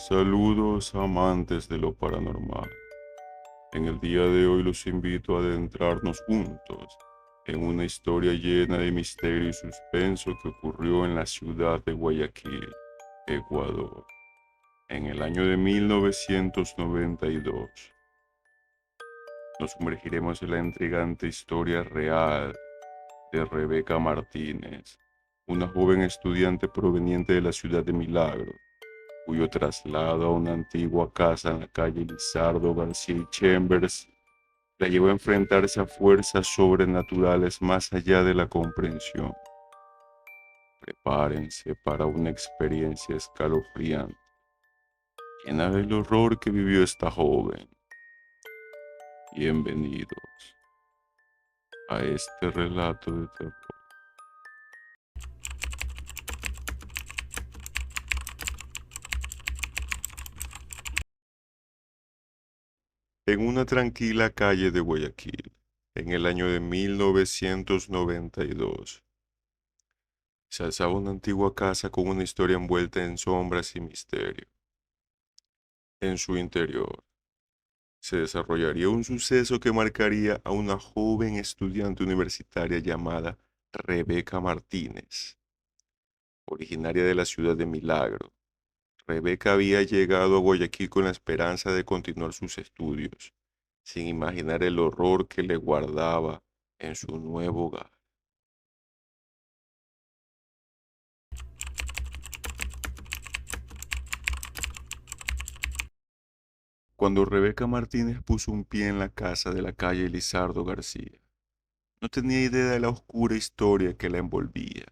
Saludos amantes de lo paranormal. En el día de hoy los invito a adentrarnos juntos en una historia llena de misterio y suspenso que ocurrió en la ciudad de Guayaquil, Ecuador, en el año de 1992. Nos sumergiremos en la intrigante historia real de Rebeca Martínez, una joven estudiante proveniente de la ciudad de Milagro, cuyo traslado a una antigua casa en la calle Lizardo García y Chambers la llevó a enfrentarse a fuerzas sobrenaturales más allá de la comprensión. Prepárense para una experiencia escalofriante, llena del horror que vivió esta joven. Bienvenidos a este relato de terror. En una tranquila calle de Guayaquil, en el año de 1992, se alzaba una antigua casa con una historia envuelta en sombras y misterio. En su interior se desarrollaría un suceso que marcaría a una joven estudiante universitaria llamada Rebeca Martínez, originaria de la ciudad de Milagro. Rebeca había llegado a Guayaquil con la esperanza de continuar sus estudios, sin imaginar el horror que le guardaba en su nuevo hogar. Cuando Rebeca Martínez puso un pie en la casa de la calle Lizardo García, no tenía idea de la oscura historia que la envolvía.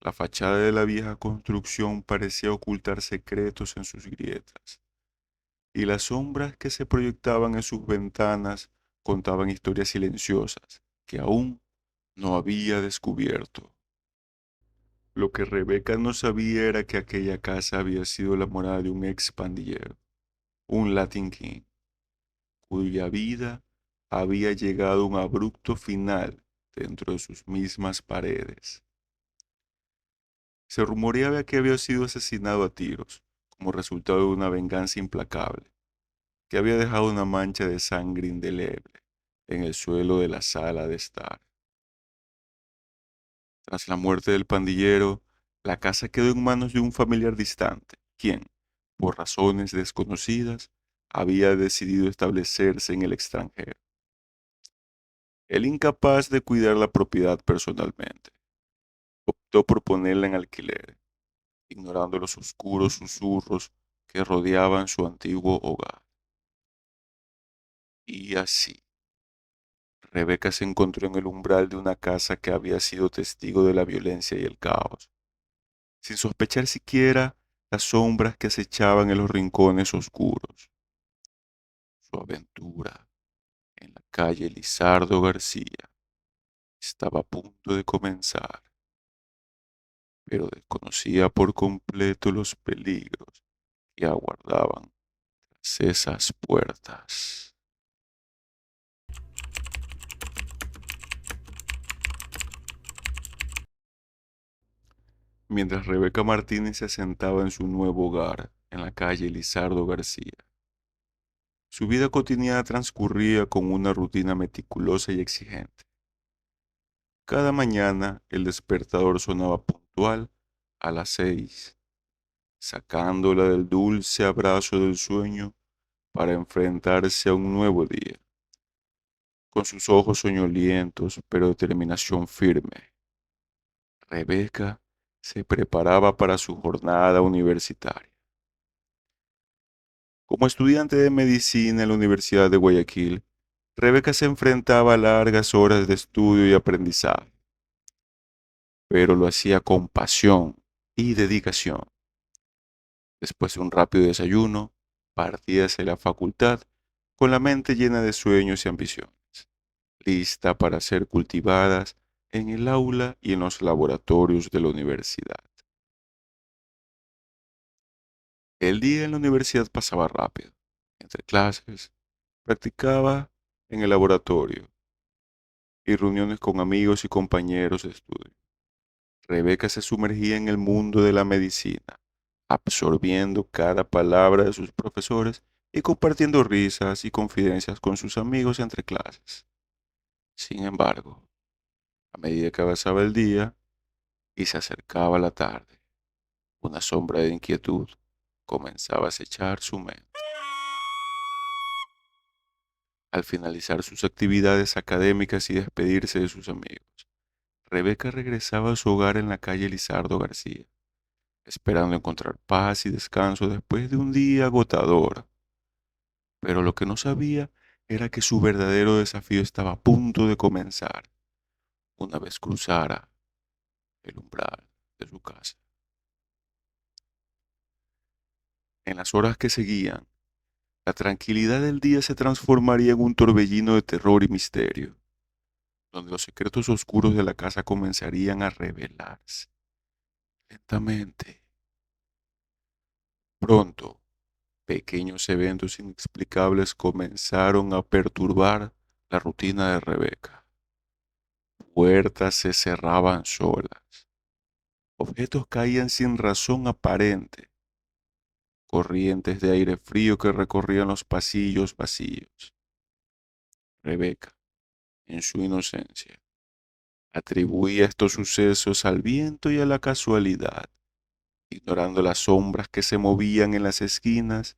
La fachada de la vieja construcción parecía ocultar secretos en sus grietas, y las sombras que se proyectaban en sus ventanas contaban historias silenciosas que aún no había descubierto. Lo que Rebeca no sabía era que aquella casa había sido la morada de un ex pandillero, un Latin King, cuya vida había llegado a un abrupto final dentro de sus mismas paredes. Se rumoreaba que había sido asesinado a tiros como resultado de una venganza implacable, que había dejado una mancha de sangre indeleble en el suelo de la sala de estar. Tras la muerte del pandillero, la casa quedó en manos de un familiar distante, quien, por razones desconocidas, había decidido establecerse en el extranjero. Él, incapaz de cuidar la propiedad personalmente, optó por ponerla en alquiler, ignorando los oscuros susurros que rodeaban su antiguo hogar. Y así, Rebeca se encontró en el umbral de una casa que había sido testigo de la violencia y el caos, sin sospechar siquiera las sombras que acechaban en los rincones oscuros. Su aventura en la calle Lizardo García estaba a punto de comenzar, pero desconocía por completo los peligros que aguardaban tras esas puertas. Mientras Rebeca Martínez se sentaba en su nuevo hogar en la calle Lizardo García, su vida cotidiana transcurría con una rutina meticulosa y exigente. Cada mañana el despertador sonaba puntual a las 6, sacándola del dulce abrazo del sueño para enfrentarse a un nuevo día, con sus ojos soñolientos pero determinación firme. Rebeca se preparaba para su jornada universitaria. Como estudiante de medicina en la Universidad de Guayaquil, Rebeca se enfrentaba a largas horas de estudio y aprendizaje, pero lo hacía con pasión y dedicación. Después de un rápido desayuno, partía hacia la facultad con la mente llena de sueños y ambiciones, lista para ser cultivadas en el aula y en los laboratorios de la universidad. El día en la universidad pasaba rápido. Entre clases, practicaba en el laboratorio y reuniones con amigos y compañeros de estudio. Rebeca se sumergía en el mundo de la medicina, absorbiendo cada palabra de sus profesores y compartiendo risas y confidencias con sus amigos entre clases. Sin embargo, a medida que avanzaba el día y se acercaba la tarde, una sombra de inquietud comenzaba a acechar su mente. Al finalizar sus actividades académicas y despedirse de sus amigos, Rebeca regresaba a su hogar en la calle Lizardo García, esperando encontrar paz y descanso después de un día agotador. Pero lo que no sabía era que su verdadero desafío estaba a punto de comenzar una vez cruzara el umbral de su casa. En las horas que seguían, la tranquilidad del día se transformaría en un torbellino de terror y misterio, donde los secretos oscuros de la casa comenzarían a revelarse lentamente. Pronto, pequeños eventos inexplicables comenzaron a perturbar la rutina de Rebeca. Puertas se cerraban solas, objetos caían sin razón aparente, corrientes de aire frío que recorrían los pasillos vacíos. Rebeca, en su inocencia, atribuía estos sucesos al viento y a la casualidad, ignorando las sombras que se movían en las esquinas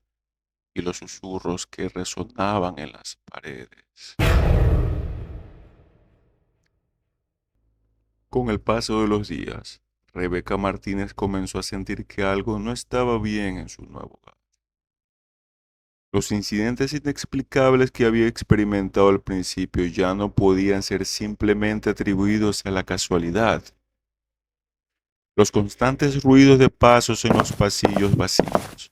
y los susurros que resonaban en las paredes. Con el paso de los días, Rebeca Martínez comenzó a sentir que algo no estaba bien en su nuevo hogar. Los incidentes inexplicables que había experimentado al principio ya no podían ser simplemente atribuidos a la casualidad. Los constantes ruidos de pasos en los pasillos vacíos,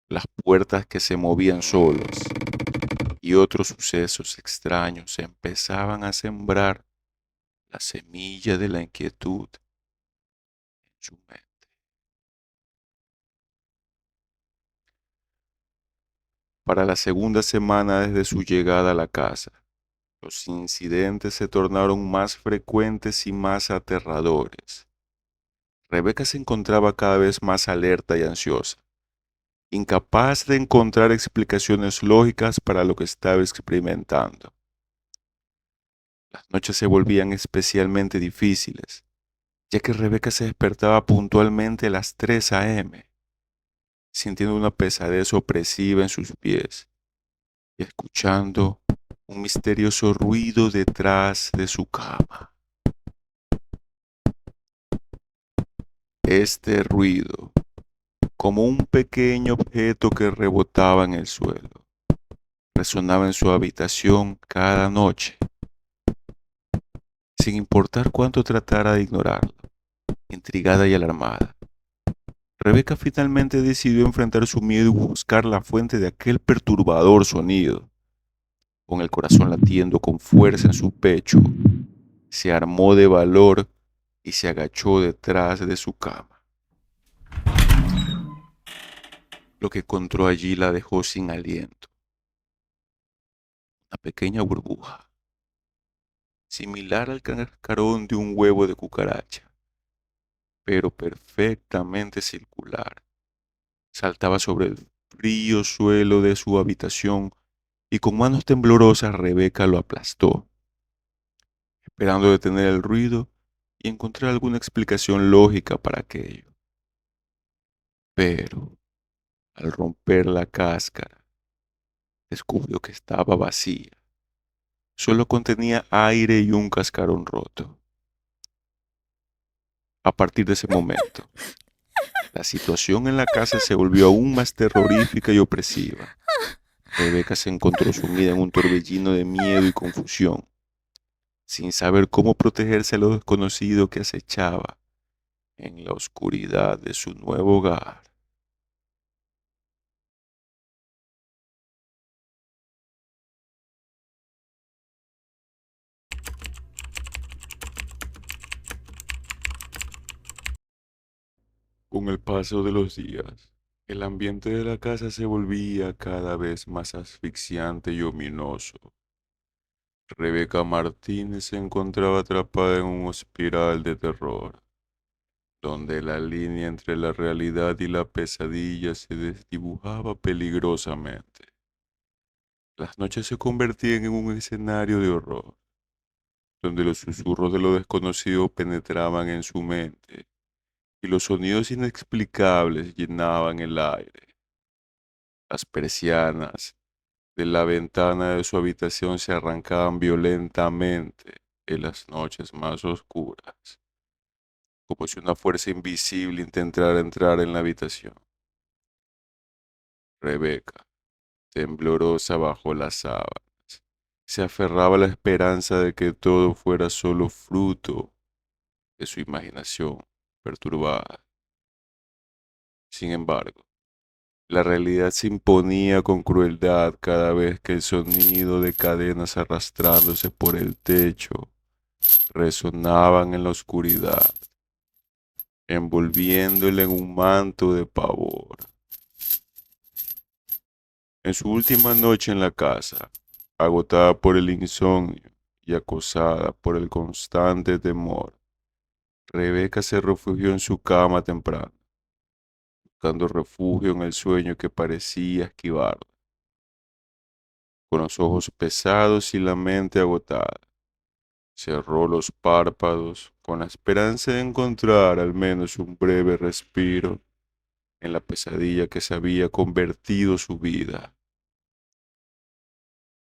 las puertas que se movían solas y otros sucesos extraños empezaban a sembrar la semilla de la inquietud en su mente. Para la segunda semana desde su llegada a la casa, los incidentes se tornaron más frecuentes y más aterradores. Rebeca se encontraba cada vez más alerta y ansiosa, incapaz de encontrar explicaciones lógicas para lo que estaba experimentando. Las noches se volvían especialmente difíciles, ya que Rebeca se despertaba puntualmente a las 3 a.m., sintiendo una pesadez opresiva en sus pies y escuchando un misterioso ruido detrás de su cama. Este ruido, como un pequeño objeto que rebotaba en el suelo, resonaba en su habitación cada noche, sin importar cuánto tratara de ignorarlo. Intrigada y alarmada, Rebeca finalmente decidió enfrentar su miedo y buscar la fuente de aquel perturbador sonido. Con el corazón latiendo con fuerza en su pecho, se armó de valor y se agachó detrás de su cama. Lo que encontró allí la dejó sin aliento. Una pequeña burbuja, similar al cascarón de un huevo de cucaracha, pero perfectamente circular, saltaba sobre el frío suelo de su habitación y con manos temblorosas Rebeca lo aplastó, esperando detener el ruido y encontrar alguna explicación lógica para aquello. Pero, al romper la cáscara, descubrió que estaba vacía. Solo contenía aire y un cascarón roto. A partir de ese momento, la situación en la casa se volvió aún más terrorífica y opresiva. Rebeca se encontró sumida en un torbellino de miedo y confusión, sin saber cómo protegerse a lo desconocido que acechaba en la oscuridad de su nuevo hogar. Con el paso de los días, el ambiente de la casa se volvía cada vez más asfixiante y ominoso. Rebeca Martínez se encontraba atrapada en un espiral de terror, donde la línea entre la realidad y la pesadilla se desdibujaba peligrosamente. Las noches se convertían en un escenario de horror, donde los susurros de lo desconocido penetraban en su mente y los sonidos inexplicables llenaban el aire. Las persianas de la ventana de su habitación se arrancaban violentamente en las noches más oscuras, como si una fuerza invisible intentara entrar en la habitación. Rebeca, temblorosa bajo las sábanas, se aferraba a la esperanza de que todo fuera solo fruto de su imaginación perturbada. Sin embargo, la realidad se imponía con crueldad cada vez que el sonido de cadenas arrastrándose por el techo resonaban en la oscuridad, envolviéndole en un manto de pavor. En su última noche en la casa, agotada por el insomnio y acosada por el constante temor, Rebeca se refugió en su cama temprano, buscando refugio en el sueño que parecía esquivarla. Con los ojos pesados y la mente agotada, cerró los párpados con la esperanza de encontrar al menos un breve respiro en la pesadilla que se había convertido su vida.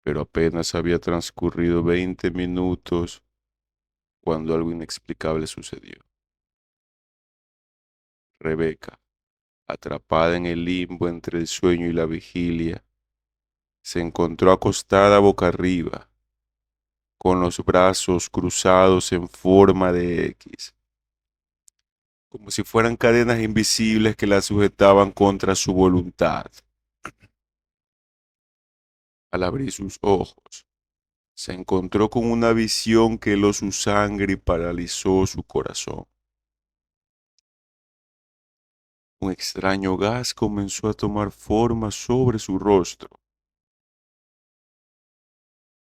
Pero apenas había transcurrido 20 minutos cuando algo inexplicable sucedió. Rebeca, atrapada en el limbo entre el sueño y la vigilia, se encontró acostada boca arriba, con los brazos cruzados en forma de X, como si fueran cadenas invisibles que la sujetaban contra su voluntad. Al abrir sus ojos, se encontró con una visión que heló su sangre y paralizó su corazón. Un extraño gas comenzó a tomar forma sobre su rostro,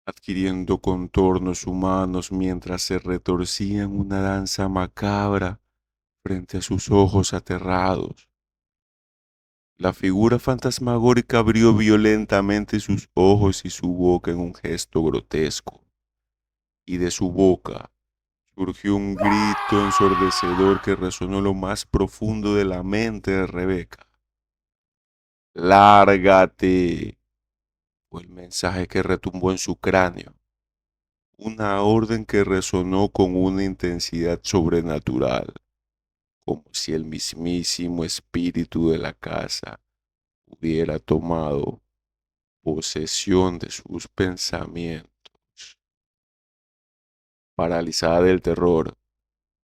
adquiriendo contornos humanos mientras se retorcía en una danza macabra frente a sus ojos aterrados. La figura fantasmagórica abrió violentamente sus ojos y su boca en un gesto grotesco, y de su boca surgió un grito ensordecedor que resonó en lo más profundo de la mente de Rebeca. ¡Lárgate! Fue el mensaje que retumbó en su cráneo, una orden que resonó con una intensidad sobrenatural, como si el mismísimo espíritu de la casa hubiera tomado posesión de sus pensamientos. Paralizada del terror,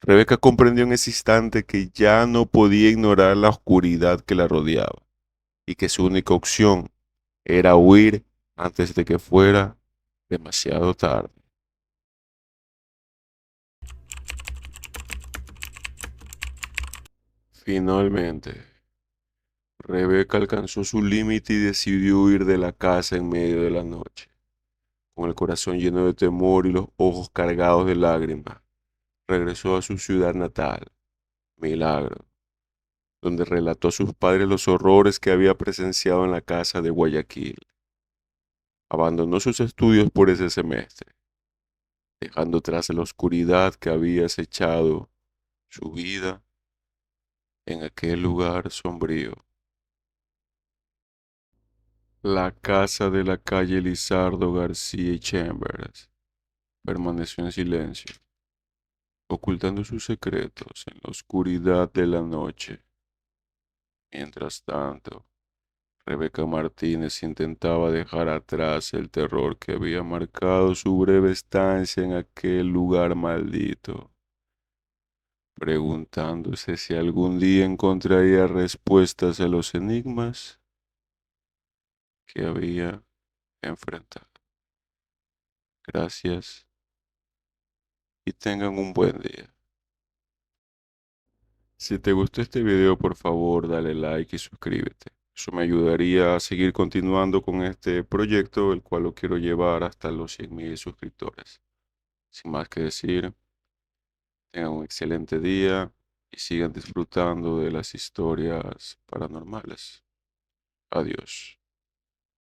Rebeca comprendió en ese instante que ya no podía ignorar la oscuridad que la rodeaba y que su única opción era huir antes de que fuera demasiado tarde. Finalmente, Rebeca alcanzó su límite y decidió huir de la casa en medio de la noche, con el corazón lleno de temor y los ojos cargados de lágrimas. Regresó a su ciudad natal, Milagro, donde relató a sus padres los horrores que había presenciado en la casa de Guayaquil. Abandonó sus estudios por ese semestre, dejando tras la oscuridad que había acechado su vida en aquel lugar sombrío. La casa de la calle Lizardo García y Chambers permaneció en silencio, ocultando sus secretos en la oscuridad de la noche. Mientras tanto, Rebeca Martínez intentaba dejar atrás el terror que había marcado su breve estancia en aquel lugar maldito, preguntándose si algún día encontraría respuestas a los enigmas que había enfrentado. Gracias y tengan un buen día. Si te gustó este video, por favor, dale like y suscríbete. Eso me ayudaría a seguir continuando con este proyecto, el cual lo quiero llevar hasta los 100.000 suscriptores. Sin más que decir, tengan un excelente día y sigan disfrutando de las historias paranormales. Adiós.